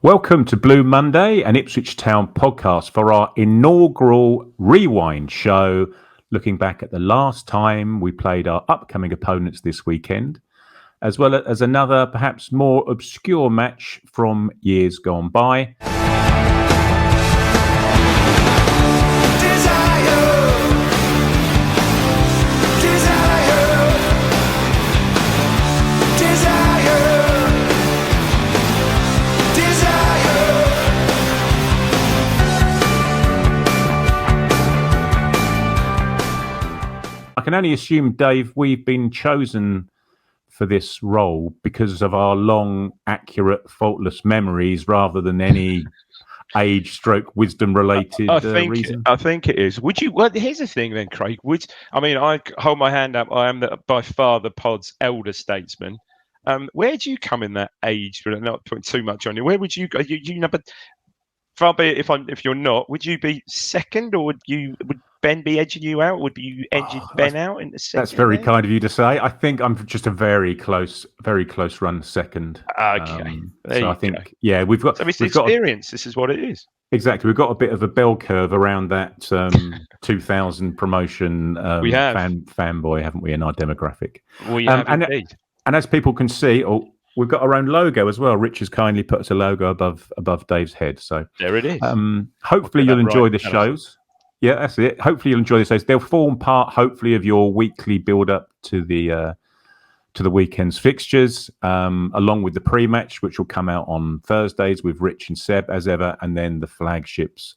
Welcome to Blue Monday, an Ipswich Town podcast for our inaugural Rewind show, looking back at the last time we played our upcoming opponents this weekend, as well as another perhaps more obscure match from years gone by. I can only assume, Dave, we've been chosen for this role because of our long, accurate, faultless memories rather than any age/wisdom-related reason. I think it is. Would you? Well, here's the thing, then, Craig. I hold my hand up? I am by far the pod's elder statesman. Where do you come in that age? But not putting too much on you. Where would you go? You number. Far be it if you're not. Would you be second, or would Ben be edging you out? Would you edge Ben out in the second? That's very kind of you to say. I think I'm just a very close run second. Okay. So I think, yeah, we've got. So it's experience. This is what it is. Exactly. We've got a bit of a bell curve around that 2000 promotion we have. fanboy, haven't we, in our demographic? We have indeed. And as people can see, we've got our own logo as well. Rich has kindly put us a logo above Dave's head. So there it is. Hopefully you'll enjoy the shows. Yeah, that's it. Hopefully you'll enjoy the shows. They'll form part, hopefully, of your weekly build-up to the weekend's fixtures, along with the pre-match, which will come out on Thursdays with Rich and Seb as ever, and then the flagships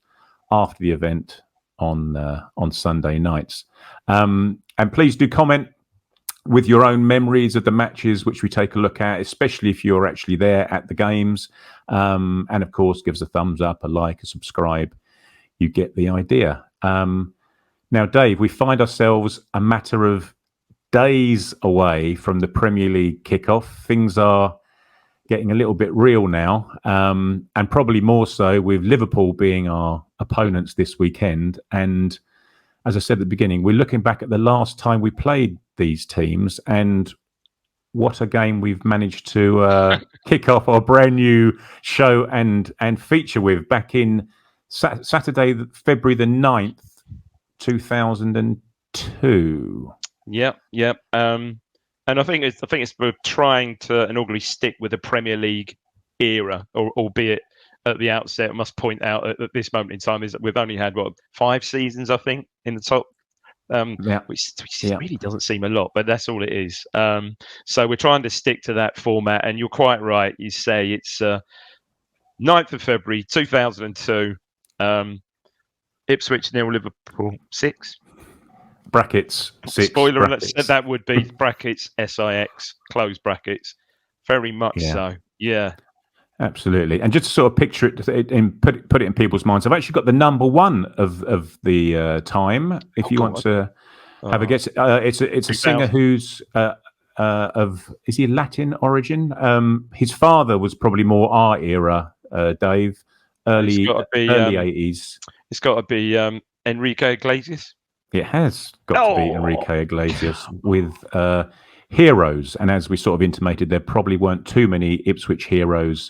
after the event on Sunday nights. And please do comment with your own memories of the matches, which we take a look at, especially if you're actually there at the games. And of course, give us a thumbs up, a like, a subscribe. You get the idea. Now, Dave, we find ourselves a matter of days away from the Premier League kickoff. Things are getting a little bit real now, and probably more so with Liverpool being our opponents this weekend. And as I said at the beginning, we're looking back at the last time we played these teams, and what a game we've managed to kick off our brand new show and feature with back in Saturday, February the 9th, 2002. Yep. And I think it's we're trying to inaugurally stick with the Premier League era, albeit at the outset, I must point out at this moment in time is that we've only had 5 seasons, I think, in the top. Which really doesn't seem a lot, but that's all it is. So we're trying to stick to that format, and you're quite right. You say it's 9th of February 2002. Ipswich 0, Liverpool 6. Brackets 6. Spoiler brackets. alert, that would be brackets SIX, close brackets. Very much so. Yeah. Absolutely. And just to sort of picture it and put it in people's minds, I've actually got the number one of the time. If you want to have a guess, it's a singer who's is he Latin origin? His father was probably more our era, Dave, early 80s. It's got to be Enrique Iglesias. It has got to be Enrique Iglesias with Heroes. And as we sort of intimated, there probably weren't too many Ipswich heroes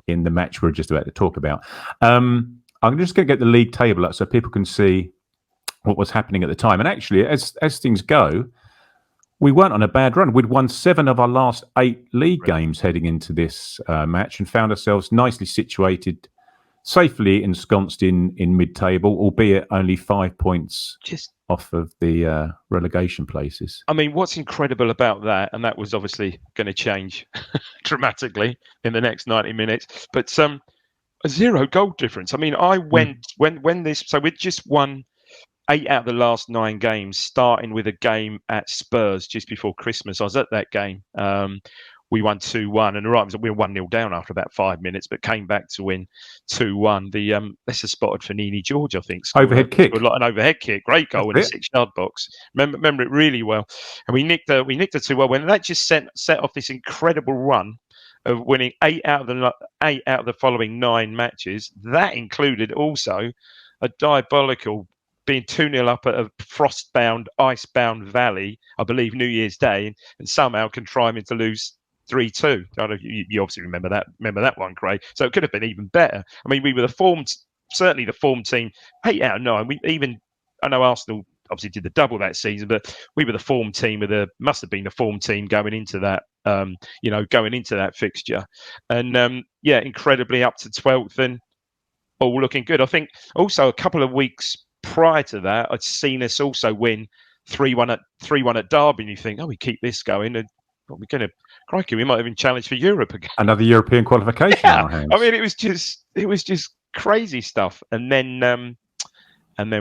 in the match we're just about to talk about. I'm just going to get the league table up so people can see what was happening at the time. And actually, as things go, we weren't on a bad run. We'd won 7 of our last 8 league games heading into this match and found ourselves nicely situated, safely ensconced in mid-table, albeit only 5 points off of the relegation places. I mean, what's incredible about that, and that was obviously going to change dramatically in the next 90 minutes, but a 0 goal difference. I mean, I went when this, so we'd just won 8 out of the last 9 games, starting with a game at Spurs just before Christmas. I was at that game. We won 2-1, and we were 1-0 down after about 5 minutes, but came back to win 2-1. The Leicester spotted Fanini George, I think. Overhead kick. An overhead kick. Great goal in the 6-yard box. Remember it really well. And we nicked the 2-1. When that just set off this incredible run of winning 8 out of the following 9 matches. That included also a diabolical being 2-0 up at a frost-bound, ice-bound Valley, I believe New Year's Day, and somehow contriving to lose 3-2. You obviously remember that one, Craig. So it could have been even better. I mean, we were certainly the form team, 8 out of 9. I know Arsenal obviously did the double that season, but we were the form team must have been the form team going into that, going into that fixture. And incredibly up to 12th and all looking good. I think also a couple of weeks prior to that, I'd seen us also win 3-1 at Derby, and you think, we keep this going, and crikey, we might even challenge for Europe again. Another European qualification on our hands. I mean, it was just crazy stuff, and then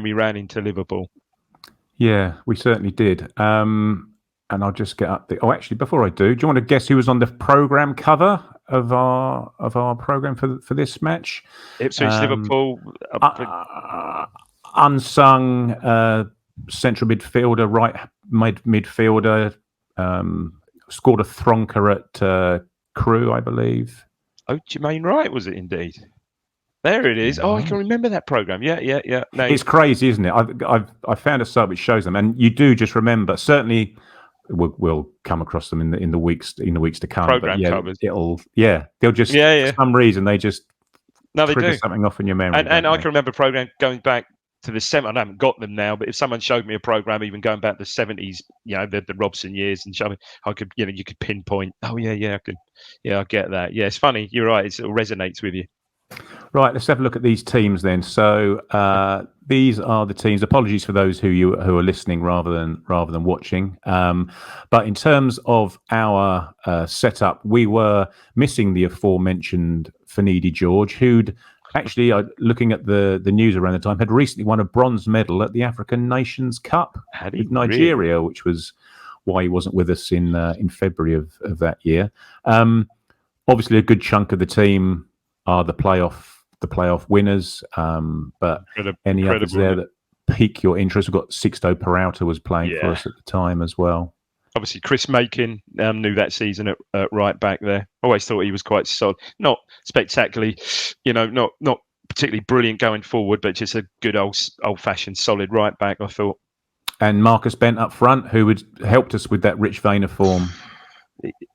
we ran into Liverpool. Yeah, we certainly did. And I'll just get up the. Oh, actually, before I do you want to guess who was on the program cover of our program for this match? Ipswich Liverpool, unsung central midfielder, right midfielder, scored a thronker at Crewe, I believe. Oh, Jermaine Wright, was it indeed? There it is. Oh, I can remember that program. Yeah. No. It's crazy, isn't it? I found a sub which shows them, and you do just remember. Certainly, we'll come across them in the weeks to come. Program covers. They'll just for some reason they just trigger something off in your memory. And I can remember a program going back to the 70s. I haven't got them now, but if someone showed me a program even going back to the 70s, the Robson years, and showed me, I could, you could pinpoint. Oh yeah, I get that. Yeah, it's funny. You're right. It resonates with you. Right, let's have a look at these teams then. So these are the teams. Apologies for those who are listening rather than watching. But in terms of our setup, we were missing the aforementioned Finidi George, who'd actually, looking at the news around the time, had recently won a bronze medal at the African Nations Cup with Nigeria, really? Which was why he wasn't with us in February of that year. Obviously, a good chunk of the team are the playoff winners, but any others there that pique your interest? We've got Sixto Peralta was playing for us at the time as well. Obviously, Chris Makin knew that season at right back there. Always thought he was quite solid, not spectacularly, not particularly brilliant going forward, but just a good old-fashioned solid right back, I thought. And Marcus Bent up front, who had helped us with that rich vein of form.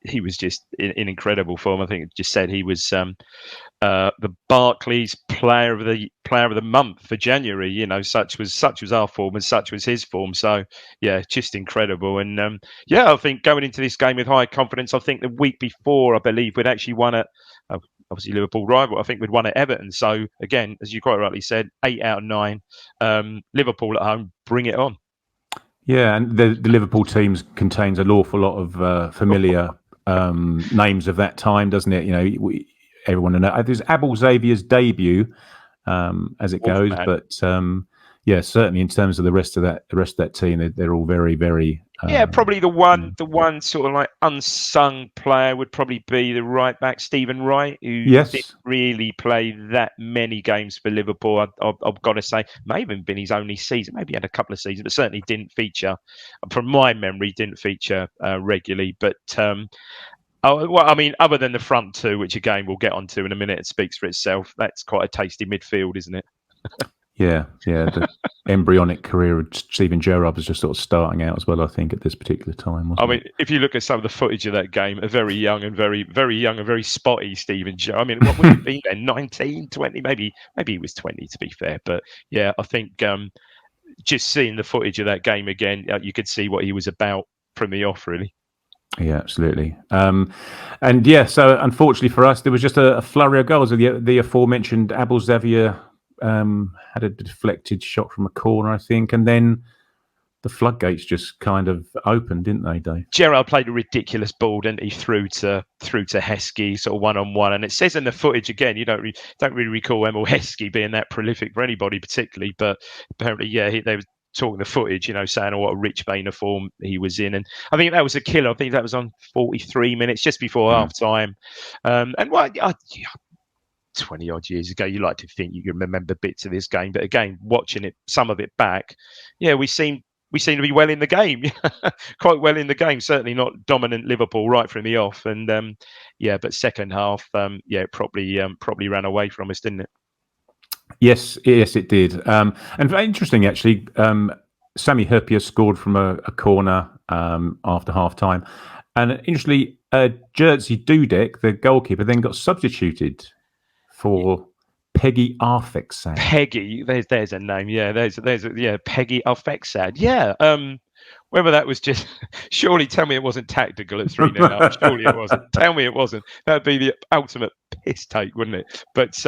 He was just in incredible form. I think it just said he was the Barclays player of the month for January. Such was our form and such was his form. So yeah, just incredible. And I think going into this game with high confidence. I think the week before, I believe we'd actually won at obviously Liverpool rival. I think we'd won at Everton. So again, as you quite rightly said, 8 out of 9. Liverpool at home, bring it on. Yeah, and the Liverpool teams contains an awful lot of familiar names of that time, doesn't it? Everyone knows. There's Abel Xavier's debut, as it goes, but certainly in terms of the rest of that team, they're all very, very. Probably the one sort of like unsung player would probably be the right back Stephen Wright, who didn't really play that many games for Liverpool. I've got to say, may have even been his only season. Maybe he had a couple of seasons, but certainly didn't feature. From my memory, didn't feature regularly. But other than the front two, which again we'll get onto in a minute, it speaks for itself. That's quite a tasty midfield, isn't it? Yeah. The embryonic career of Steven Gerrard was just sort of starting out as well, I think, at this particular time. If you look at some of the footage of that game, a very young and very spotty Steven Gerrard. I mean, what would he be then? 19, 20? Maybe he was 20, to be fair. But yeah, I think just seeing the footage of that game again, you could see what he was about from the off, really. Yeah, absolutely. So unfortunately for us, there was just a flurry of goals. The aforementioned Abel Xavier had a deflected shot from a corner, I think, and then the floodgates just kind of opened, didn't they, Dave? Gerrard played a ridiculous ball, didn't he? Through to Heskey, sort of 1-on-1, and it says in the footage again, you don't really recall Emil Heskey being that prolific for anybody particularly, but apparently, they were talking the footage, saying what a rich vein of form he was in, and I think that was a killer. I think that was on 43 minutes just before half time, 20 odd years ago, you like to think you can remember bits of this game, but again, watching it, some of it back, we seem to be well in the game, quite well in the game. Certainly not dominant Liverpool right from the off, and but second half, it probably ran away from us, didn't it? Yes, it did. And interesting, actually, Sami Hyypiä scored from a corner after half time. And interestingly, Jerzy Dudek, the goalkeeper, then got substituted for Peggy Arfexad. Peggy, there's a name. Yeah, there's Peggy Arfexad. Yeah. Whether that was just surely tell me it wasn't tactical at 3-0 up. Surely it wasn't. Tell me it wasn't. That'd be the ultimate piss take, wouldn't it? But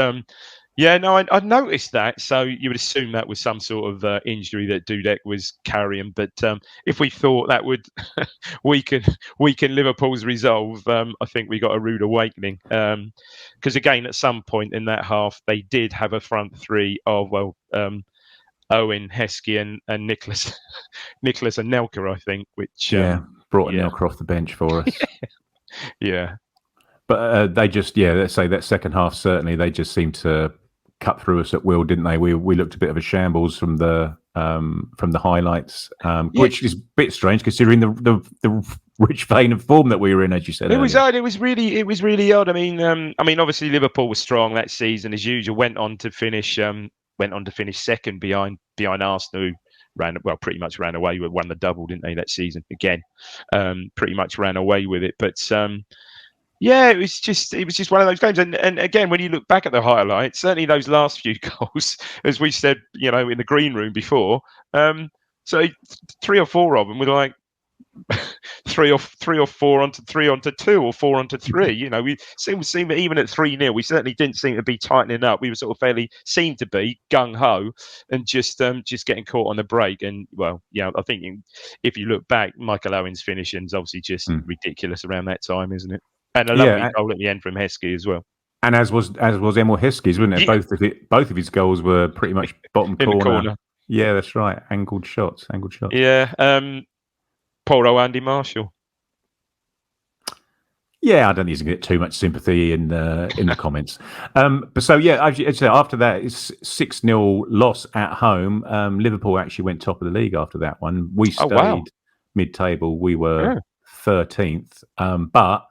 yeah, no, I noticed that. So you would assume that was some sort of injury that Dudek was carrying. But if we thought that would weaken Liverpool's resolve, I think we got a rude awakening. Because again, at some point in that half, they did have a front three of Owen, Heskey, and Nicholas and Nelka, I think. Which brought Nelka off the bench for us. Yeah. But they just, let's say that second half, certainly, they just seemed to cut through us at will, didn't they? We looked a bit of a shambles from the highlights, which is a bit strange considering the rich vein of form that we were in, as you said. It was odd. It was really odd. I mean, obviously Liverpool was strong that season as usual. Went on to finish second behind Arsenal, who pretty much ran away with, won the double, didn't they, that season again? Pretty much ran away with it, but. Yeah, it was just one of those games, and again, when you look back at the highlights, certainly those last few goals, as we said, in the green room before, so 3 or 4 of them were like 3 or 4 onto 3 onto 2 or 4 onto 3. We seem even at 3-0, we certainly didn't seem to be tightening up. We were sort of seemed to be gung ho and just getting caught on the break. And I think if you look back, Michael Owen's finishing's obviously just ridiculous around that time, isn't it? And a lovely goal at the end from Heskey as well. And as was Emil Heskey's, wasn't it? Yeah. Both of his goals were pretty much bottom corner. Yeah, that's right. Angled shots. Yeah. Poor Andy Marshall. Yeah, I don't think he's going to get too much sympathy in the comments. But so as you said, after that, it's 6-0 loss at home. Liverpool actually went top of the league after that one. We stayed mid-table. We were 13th, but.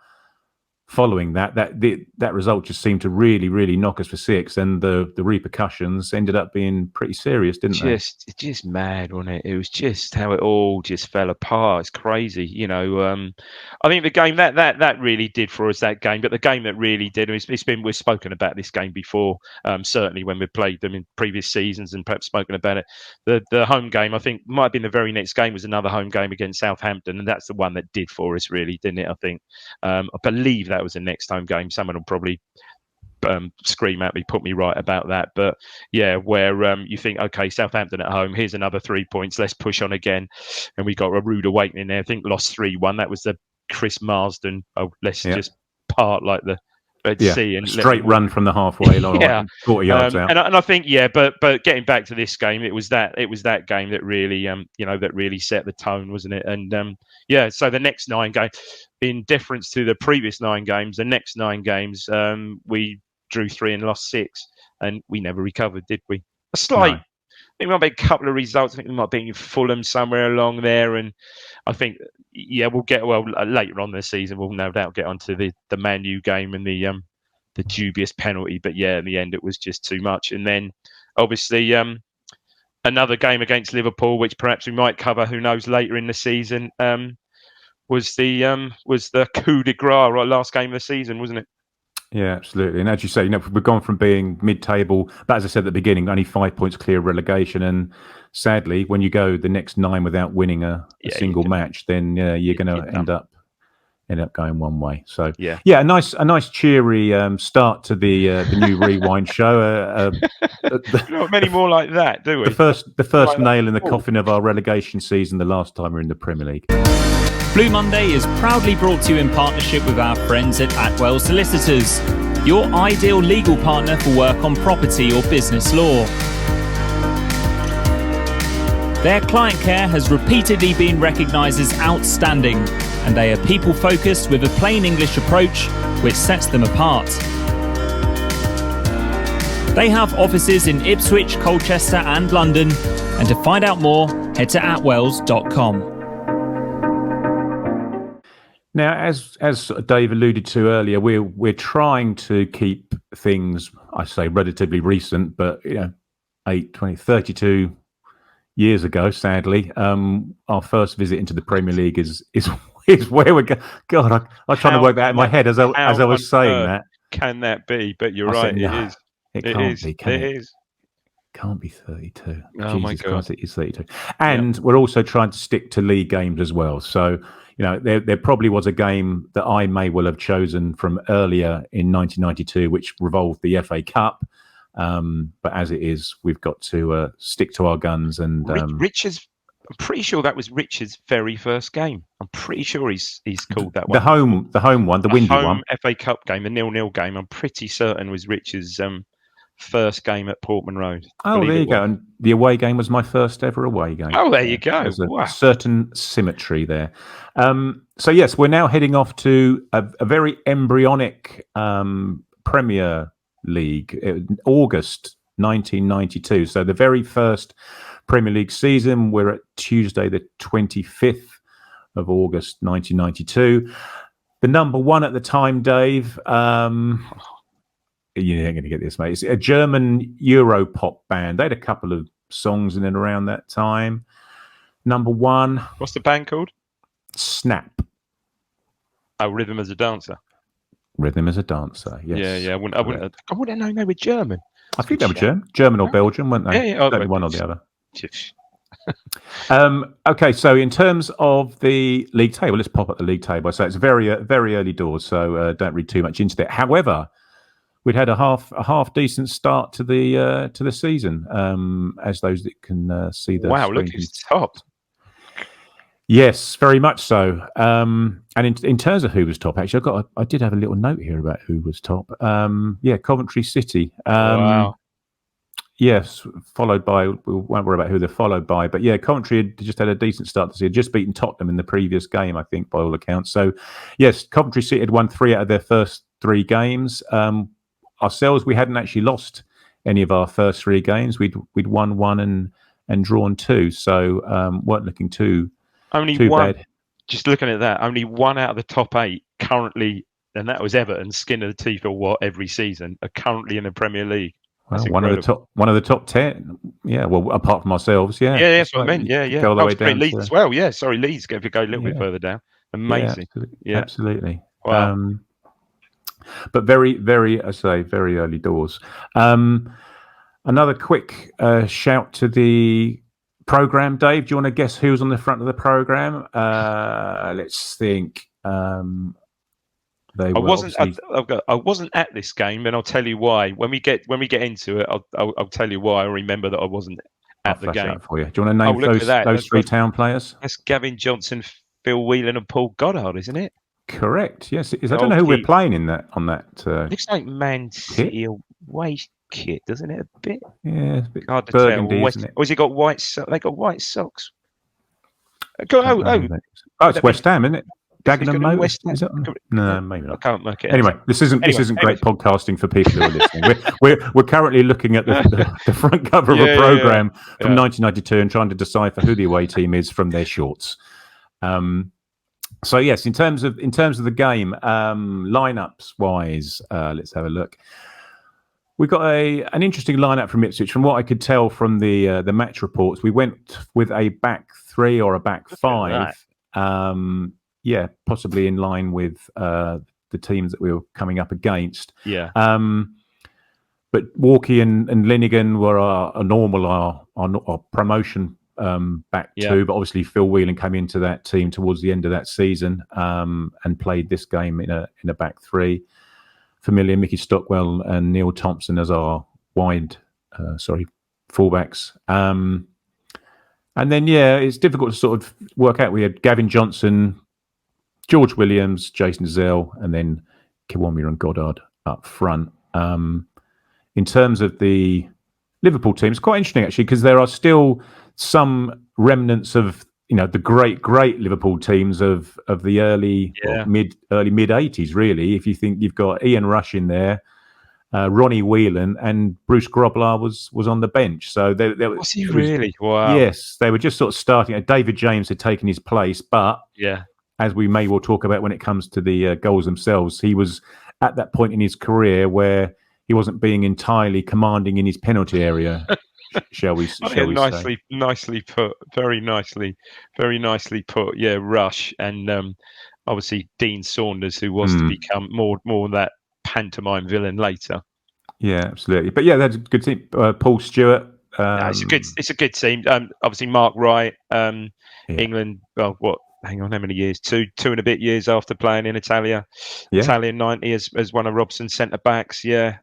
Following that result just seemed to really, really knock us for 6, and the repercussions ended up being pretty serious, didn't they? Just mad, wasn't it? It was just how it all just fell apart. It's crazy, I think the game that really did for us, that game, but the game that really did, we've spoken about this game before, certainly when we played them in previous seasons, and perhaps spoken about it. The home game, I think, might have been the very next game, was another home game against Southampton, and that's the one that did for us, really, didn't it? I think, I believe that was the next home game. Someone will probably scream at me, put me right about that. But where you think, okay, Southampton at home, here's another 3 points, let's push on again. And we got a rude awakening there. I think lost 3-1. That was the Chris Marsden, let's just part like the Red Sea. And straight run from the halfway line, 40 yards out. And I think, but getting back to this game, it was that game that really, that really set the tone, wasn't it? And so the next 9 games, in deference to the previous 9 games, the next 9 games, we drew 3 and lost 6, and we never recovered, did we? A slight. No. I think there might be a couple of results. I think we might be in Fulham somewhere along there, and I think we'll get later on this season. We'll no doubt get onto the Man U game and the dubious penalty. But in the end, it was just too much. And then obviously another game against Liverpool, which perhaps we might cover. Who knows later in the season. Was the coup de grace, right? Last game of the season, wasn't it? Yeah, absolutely. And as you say, we've gone from being mid-table, but as I said at the beginning, only 5 points clear of relegation. And sadly, when you go the next 9 without winning a single match, then you're going to end up going one way. So a nice cheery start to the new Rewind show. Not many more like that, do we? The first nail in the coffin of our relegation season. The last time we were in the Premier League. Blue Monday is proudly brought to you in partnership with our friends at Atwell Solicitors, your ideal legal partner for work on property or business law. Their client care has repeatedly been recognised as outstanding, and they are people-focused with a plain English approach which sets them apart. They have offices in Ipswich, Colchester and London, and to find out more, head to atwells.com. Now, as Dave alluded to earlier, we're trying to keep things, I say, relatively recent, but 32 years ago, sadly, our first visit into the Premier League is is where we're going. God, I was trying to work that in my head as I was saying that. Can that be? But you're I right. said, no, it is. It can't be. Can it? It is. Can't be 32. Oh my Jesus God. Christ, it is 32. And we're also trying to stick to league games as well. So, there probably was a game that I may well have chosen from earlier in 1992, which revolved the FA Cup. But as it is, we've got to stick to our guns. And Richard's, I'm pretty sure that was Richard's very first game. I'm pretty sure he's called that one. The home one, the windy one. FA Cup game, the 0-0 game. I'm pretty certain was Richard's first game at Portman Road. Oh, there you go. And the away game was my first ever away game. Oh, there you go. There's a certain symmetry there. So, yes, we're now heading off to a very embryonic Premier League, August 1992. So the very first Premier League season. We're at Tuesday, the 25th of August 1992. The number one at the time, Dave... you ain't going to get this, mate. It's a German Euro pop band. They had a couple of songs in and around that time. Number one. What's the band called? Snap. Oh, Rhythm as a Dancer. Rhythm as a Dancer. Yes. Yeah. I wouldn't have known they were German. I think they were German or Belgian, weren't they? Yeah. Certainly one or the other. Okay, so in terms of the league table, let's pop up the league table. So it's very early doors, so don't read too much into it. However, we'd had a half decent start to the season, as those that can see the wow, look who's top. Yes, very much so. And in terms of who was top, actually, I did have a little note here about who was top. Coventry City. Wow. Yes, followed by, we won't worry about who they're followed by, but yeah, Coventry had just had a decent start to see. Had just beaten Tottenham in the previous game, I think, by all accounts. So, yes, Coventry City had won 3 out of their first 3 games. Ourselves, we hadn't actually lost any of our first 3 games. We'd won 1 and drawn 2, so weren't looking too bad. Just looking at that, only 1 out of the top 8 currently, and that was Everton, skin of the teeth or every season, are currently in the Premier League. Well, one of the top 10. Yeah, well, apart from ourselves, yeah. Yeah, that's what I meant. Yeah. Go all the way down Leeds as well. Yeah, sorry, Leeds. If you go a little bit further down, amazing. Yeah, absolutely. Wow. But very, very, I say, very early doors. Another quick shout to the program, Dave. Do you want to guess who's on the front of the program? Let's think. I wasn't at this game, and I'll tell you why. When we get into it, I'll tell you why. I remember that I wasn't at the game. For you. Do you want to name those 3 town players? That's Gavin Johnson, Phil Whelan, and Paul Goddard, isn't it? Correct. Yes, it is. I don't know who we're playing in that. On that, looks like Man City away kit, doesn't it? A bit. Yeah, it's a bit hard to burgundy, tell. isn't it? Or has he got white? They got white socks. It's West Ham, isn't it? Dagenham Motors? No, maybe not. I can't work it. Anyway, this isn't great podcasting for people who are listening. We're currently looking at the front cover of a program from 1992 and trying to decipher who the away team is from their shorts. So yes, in terms of the game, lineups wise, let's have a look. We got an interesting lineup from Ipswich. From what I could tell from the match reports, we went with a back 3 or a back 5. Yeah, possibly in line with the teams that we were coming up against. Yeah. But Walkie and Linnigan were our promotion back 2. But obviously Phil Whelan came into that team towards the end of that season and played this game in a back 3. Familiar Mickey Stockwell and Neil Thompson as our fullbacks. And then it's difficult to sort of work out. We had Gavin Johnson, George Williams, Jason Zell, and then Kiwomir and Goddard up front. In terms of the Liverpool team, it's quite interesting actually because there are still some remnants of the great Liverpool teams of the early mid 80s. Really, if you think you've got Ian Rush in there, Ronnie Whelan, and Bruce Grobler was on the bench. So was he really? Wow. Yes, they were just sort of starting. David James had taken his place, but as we may well talk about when it comes to the goals themselves, he was at that point in his career where he wasn't being entirely commanding in his penalty area, shall we say? Nicely put. Very nicely put. Yeah, Rush and obviously Dean Saunders, who was to become more that pantomime villain later. Yeah, absolutely. But yeah, that's a good team. Paul Stewart. It's a good team. Obviously Mark Wright. England. Well, what? Hang on, how many years? Two and a bit years after playing in Italia. Yeah. Italian 90 as one of Robson's centre backs. Yeah.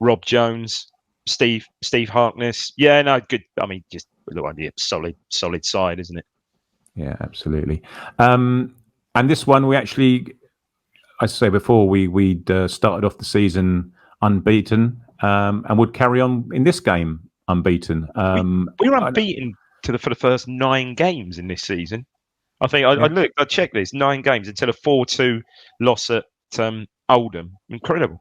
Rob Jones, Steve Harkness. Yeah, no, good. I mean, just look like a solid side, isn't it? Yeah, absolutely. And this one, we actually, I say before, we'd started off the season unbeaten, and would carry on in this game unbeaten. We were unbeaten for the first 9 games in this season. I think I checked this 9 games until a 4-2 loss at Oldham. Incredible.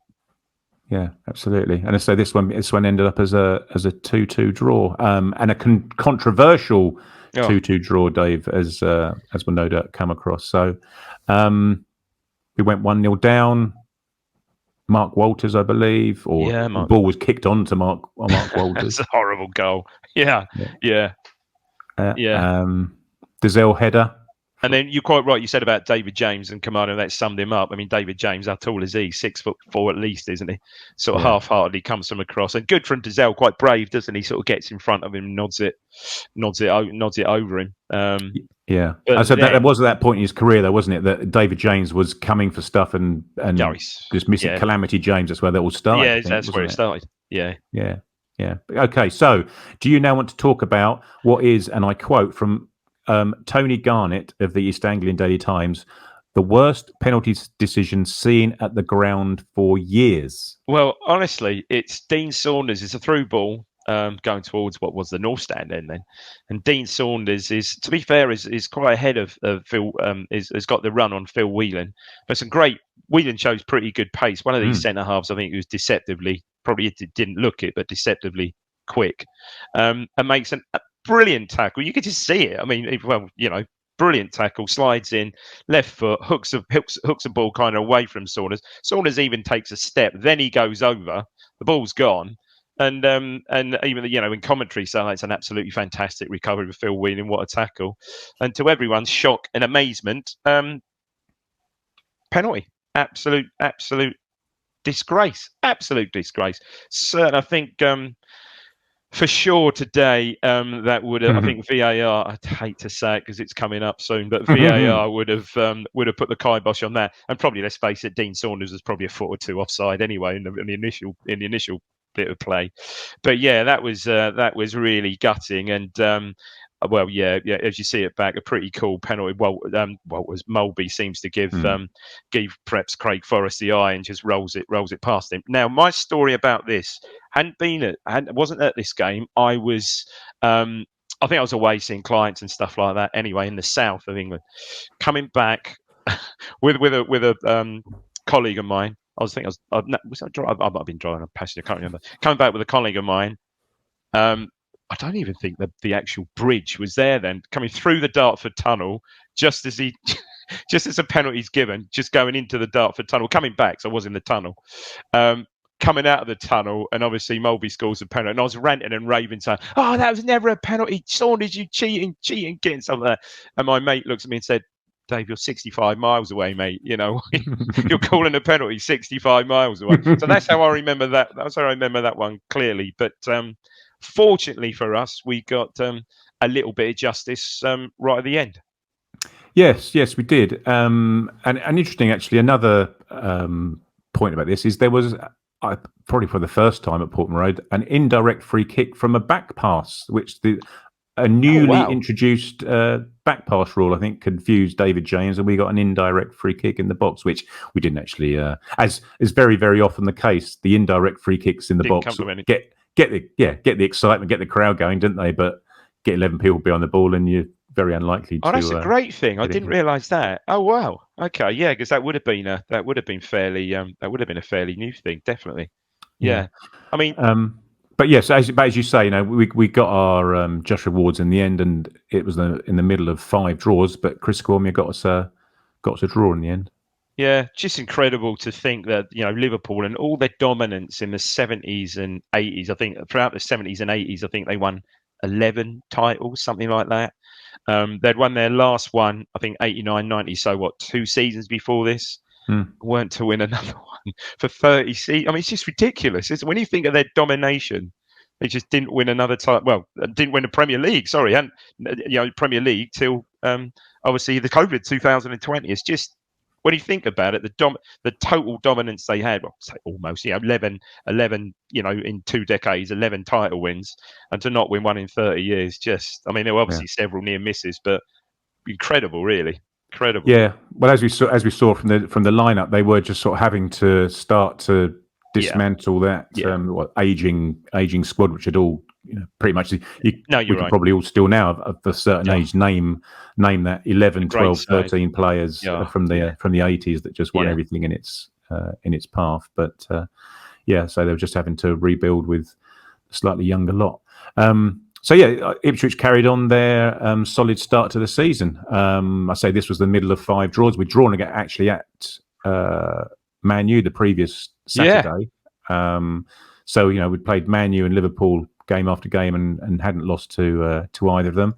Yeah, absolutely. And so this one ended up as a 2-2 draw, and a controversial 2-2 draw, Dave, as we'll no doubt come across. So we went 1-0 down. Mark Walters, I believe, or the ball was kicked on to Mark Walters. That's a horrible goal. Yeah. Dazelle header. And then you're quite right. You said about David James and Kamado, that summed him up. I mean, David James, how tall is he? 6'4" at least, isn't he? Sort of half-heartedly comes from across, and good from Dazelle. Quite brave, doesn't he? Sort of gets in front of him, nods it over him. That was at that point in his career, though, wasn't it? That David James was coming for stuff and just missing Calamity James. That's where that all started. Yeah, that's where it started. Yeah. Okay, so do you now want to talk about what is, and I quote from Tony Garnett of the East Anglian Daily Times, the worst penalty decision seen at the ground for years? Well, honestly, it's Dean Saunders. It's a through ball going towards what was the North Stand end then. And Dean Saunders is, to be fair, is quite ahead of Phil, has got the run on Phil Whelan. But Whelan shows pretty good pace. One of these centre-halves, I think it was deceptively, probably it didn't look it, but deceptively quick. And makes a brilliant tackle. You could just see it. I mean, brilliant tackle, slides in, left foot, hooks a ball kind of away from Saunders. Saunders even takes a step, then he goes over. The ball's gone, and even in commentary, so it's an absolutely fantastic recovery with Phil Whelan. What a tackle! And to everyone's shock and amazement, penalty, absolute disgrace, absolute disgrace. Certainly, I think. For sure today, that would have, I think VAR, I'd hate to say it because it's coming up soon, but VAR would have put the kibosh on that. And probably, let's face it, Dean Saunders was probably a foot or two offside anyway in the initial bit of play. But yeah, that was really gutting. And as you see it back, a pretty cool penalty. Mulby seems to give perhaps Craig Forrest the eye and just rolls it past him. Now, my story about this wasn't at this game. I was, I think I was away seeing clients and stuff like that. Anyway, in the south of England, coming back with a colleague of mine. I might have been driving a passenger. I can't remember. Coming back with a colleague of mine. I don't even think the actual bridge was there then. Coming through the Dartford Tunnel, just as a penalty's given, just going into the Dartford Tunnel, coming back. So I was in the tunnel, coming out of the tunnel, and obviously Mulby scores a penalty. And I was ranting and raving, saying, "Oh, that was never a penalty. Saunders, you cheating, getting something like that." And my mate looks at me and said, "Dave, you're 65 miles away, mate. You're calling a penalty 65 miles away." So that's how I remember that. That's how I remember that one clearly. But fortunately for us, we got a little bit of justice right at the end. Yes, we did. And interesting, actually, another point about this is there was, probably for the first time at Portman Road, an indirect free kick from a back pass, which a newly introduced back pass rule, I think, confused David James, and we got an indirect free kick in the box, which we didn't actually, as is very, very often the case, the indirect free kicks in the box get the excitement, get the crowd going, didn't they? But get 11 people behind the ball, and you're very unlikely to. Oh, that's a great thing. I didn't realise that. Oh wow. Okay, yeah, because that would have been a fairly new thing, definitely. Yeah. I mean, but yes, as you say, we got our just rewards in the end, and it was in the middle of 5 draws. But Chris Cormier got us a draw in the end. Yeah, just incredible to think that, Liverpool and all their dominance in the 70s and 80s. I think throughout the 70s and 80s, I think they won 11 titles, something like that. They'd won their last one, I think 89, 90. So what, 2 seasons before this? Weren't to win another one for 30 seasons. I mean, it's just ridiculous. When you think of their domination, they just didn't win another title. Well, didn't win the Premier League. Sorry, and Premier League till obviously the COVID 2020. It's just, when you think about it, the total dominance they had, well, say almost, 11, in 2 decades, 11 title wins, and to not win one in 30 years, just, I mean, there were obviously several near misses, but incredible, really. Incredible. Yeah. Well, as we saw from the lineup, they were just sort of having to start to dismantle that aging squad, which had all pretty much. We could probably all still now of a certain age name that 11, 12, 13 players from the 80s that just won everything in its path. But so they were just having to rebuild with a slightly younger lot. So Ipswich carried on their solid start to the season. I say this was the middle of 5 draws. We'd drawn actually at Man U the previous Saturday. So we'd played Man U and Liverpool game after game and hadn't lost to either of them.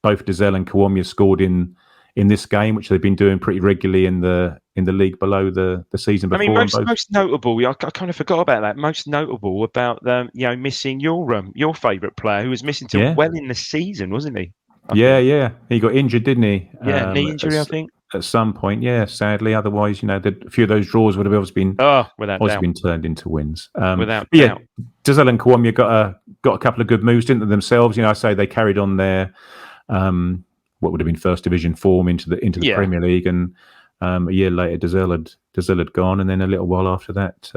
Both Dizelle and Kiwomya scored in this game, which they've been doing pretty regularly in the league below the season before. I mean, most notable, I kind of forgot about that. Most notable about them, missing your favourite player, who was missing till well in the season, wasn't he? Yeah. He got injured, didn't he? Yeah, knee injury, I think. At some point, sadly. Otherwise, a few of those draws would have obviously been been turned into wins. Without doubt. Dizelle and Kiwomya got a couple of good moves, didn't they, themselves? I say they carried on their what would have been first division form into the Premier League, and a year later, Dizelle had gone, and then a little while after that.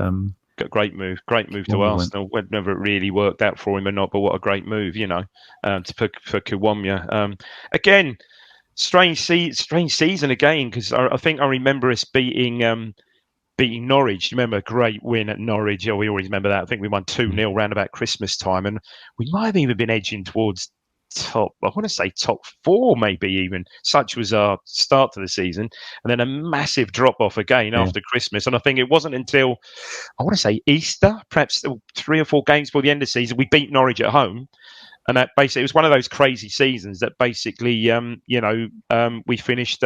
Great move to Arsenal. Whether it really worked out for him or not, but what a great move, for Kiwomya. Again, strange season again, because I think I remember us beating Norwich. You remember a great win at Norwich? We always remember that. I think we won 2-0 round about Christmas time, and we might have even been edging towards top 4, maybe even. Such was our start to the season, and then a massive drop off again after Christmas. And I think it wasn't until Easter, perhaps 3 or 4 games before the end of the season, we beat Norwich at home. And that basically, it was one of those crazy seasons that basically, we finished,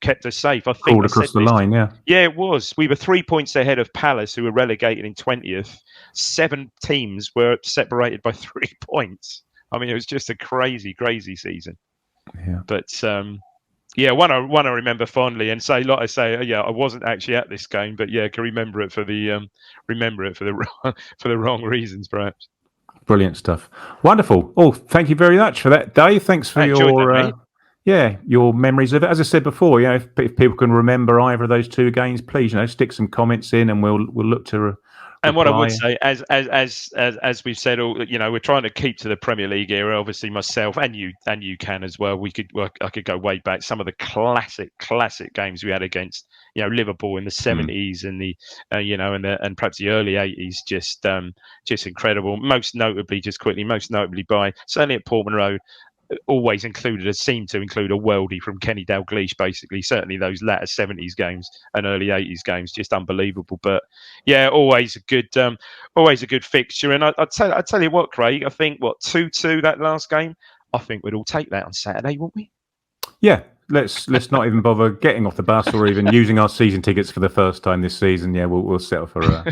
kept us safe. I think crawled across the line, Yeah, it was. We were 3 points ahead of Palace, who were relegated in 20th. 7 teams were separated by 3 points. I mean, it was just a crazy, crazy season. Yeah. But one I remember fondly, and say, like I say, I wasn't actually at this game, but can remember it for the wrong reasons, perhaps. Brilliant stuff. Wonderful. Oh, thank you very much for that, Dave. Thanks for your memories of it. As I said before, if people can remember either of those 2 games, please, stick some comments in, and we'll look to. And what I would say, as we've said, we're trying to keep to the Premier League era. Obviously, myself and you can as well. I could go way back. Some of the classic games we had against Liverpool in the 70s and and perhaps the early 80s, just incredible. Most notably by certainly at Portman Road. Always seemed to include a worldie from Kenny Dalglish, basically. Certainly those latter 70s games and early 80s games, just unbelievable. But always a good fixture. And I tell you what, Craig, I think 2-2 that last game. I think we'd all take that on Saturday, wouldn't we? Yeah, let's not even bother getting off the bus or even using our season tickets for the first time this season. Yeah, we'll settle for a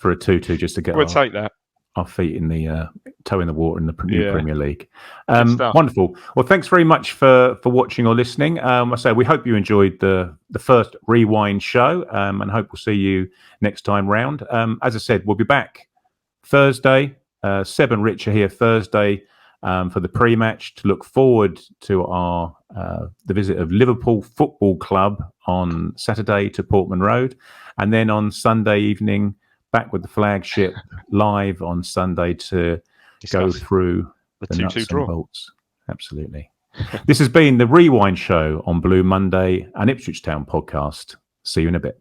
2-2 just to get. We'll take that. Our feet in the toe in the water in the Premier League. Wonderful. Well, thanks very much for watching or listening. I say we hope you enjoyed the first Rewind show, and hope we'll see you next time round. As I said, we'll be back Thursday. Seb and Rich are here Thursday for the pre-match, to look forward to our the visit of Liverpool Football Club on Saturday to Portman Road, and then on Sunday evening, back with the Flagship live on Sunday to go through the nuts and bolts. Absolutely. This has been the Rewind Show on Blue Monday, an Ipswich Town podcast. See you in a bit.